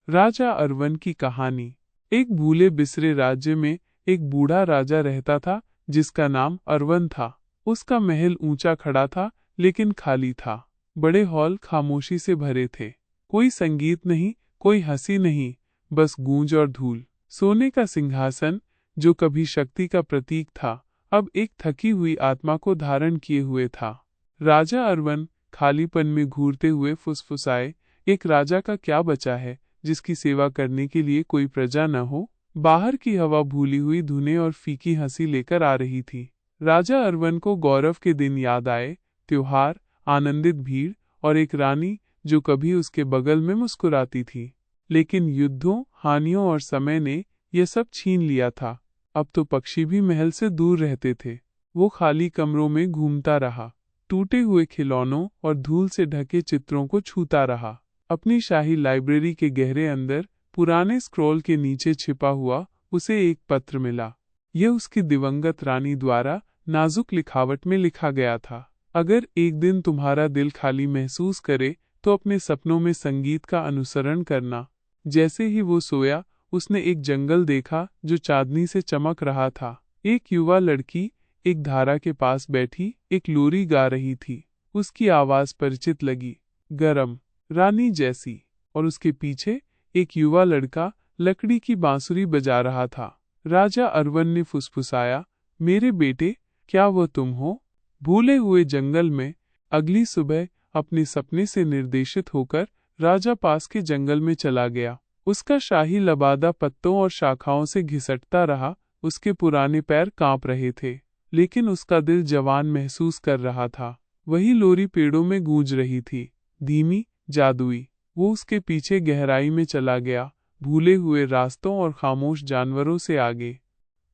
राजा urban की कहानी। एक भूले बिसरे राज्य में एक बूढ़ा राजा रहता था जिसका नाम अरवन था। उसका महल ऊंचा खड़ा था लेकिन खाली था। बड़े हॉल खामोशी से भरे थे। कोई संगीत नहीं, कोई हंसी नहीं, बस गूंज और धूल। सोने का सिंहासन जो कभी शक्ति का प्रतीक था, अब एक थकी हुई आत्मा को धारण किए हुए था। राजा अरवन खालीपन में घूरते हुए फुसफुसाए, एक राजा का क्या बचा है जिसकी सेवा करने के लिए कोई प्रजा न हो। बाहर की हवा भूली हुई धुनें और फीकी हंसी लेकर आ रही थी। राजा अरवन को गौरव के दिन याद आए, त्योहार, आनंदित भीड़ और एक रानी जो कभी उसके बगल में मुस्कुराती थी। लेकिन युद्धों, हानियों और समय ने यह सब छीन लिया था। अब तो पक्षी भी महल से दूर रहते थे। वो खाली कमरों में घूमता रहा, टूटे हुए खिलौनों और धूल से ढके चित्रों को छूता रहा। अपनी शाही लाइब्रेरी के गहरे अंदर पुराने स्क्रॉल के नीचे छिपा हुआ उसे एक पत्र मिला। यह उसकी दिवंगत रानी द्वारा नाजुक लिखावट में लिखा गया था। अगर एक दिन तुम्हारा दिल खाली महसूस करे तो अपने सपनों में संगीत का अनुसरण करना। जैसे ही वो सोया, उसने एक जंगल देखा जो चांदनी से चमक रहा था। एक युवा लड़की एक धारा के पास बैठी एक लोरी गा रही थी। उसकी आवाज परिचित लगी, गरम, रानी जैसी। और उसके पीछे एक युवा लड़का लकड़ी की बांसुरी बजा रहा था। राजा अरवन ने फुसफुसाया, मेरे बेटे, क्या वह तुम हो? भूले हुए जंगल में। अगली सुबह अपने सपने से निर्देशित होकर राजा पास के जंगल में चला गया। उसका शाही लबादा पत्तों और शाखाओं से घिसटता रहा। उसके पुराने पैर कांप रहे थे, लेकिन उसका दिल जवान महसूस कर रहा था। वही लोरी पेड़ों में गूंज रही थी, धीमी, जादुई। वो उसके पीछे गहराई में चला गया, भूले हुए रास्तों और खामोश जानवरों से आगे।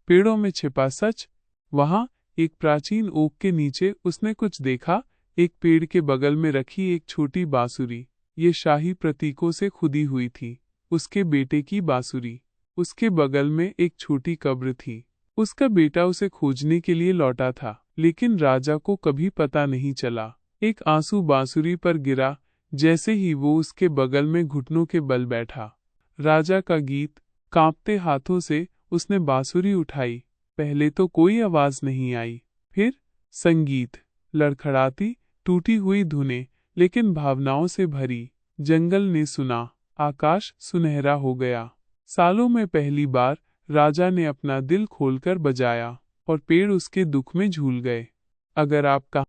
पेड़ों में छिपा सच। वहां एक प्राचीन ओक के नीचे उसने कुछ देखा, एक पेड़ के बगल में रखी एक छोटी बांसुरी। ये शाही प्रतीकों से खुदी हुई थी। उसके बेटे की बांसुरी। उसके बगल में एक छोटी कब्र थी। उसका बेटा उसे खोजने के लिए लौटा था, लेकिन राजा को कभी पता नहीं चला। एक आंसू बांसुरी पर गिरा जैसे ही वो उसके बगल में घुटनों के बल बैठा। राजा का गीत। कांपते हाथों से उसने बांसुरी उठाई। पहले तो कोई आवाज नहीं आई, फिर संगीत, लड़खड़ाती टूटी हुई धुनें, लेकिन भावनाओं से भरी। जंगल ने सुना, आकाश सुनहरा हो गया। सालों में पहली बार राजा ने अपना दिल खोलकर बजाया और पेड़ उसके दुख में झूल गए। अगर आपका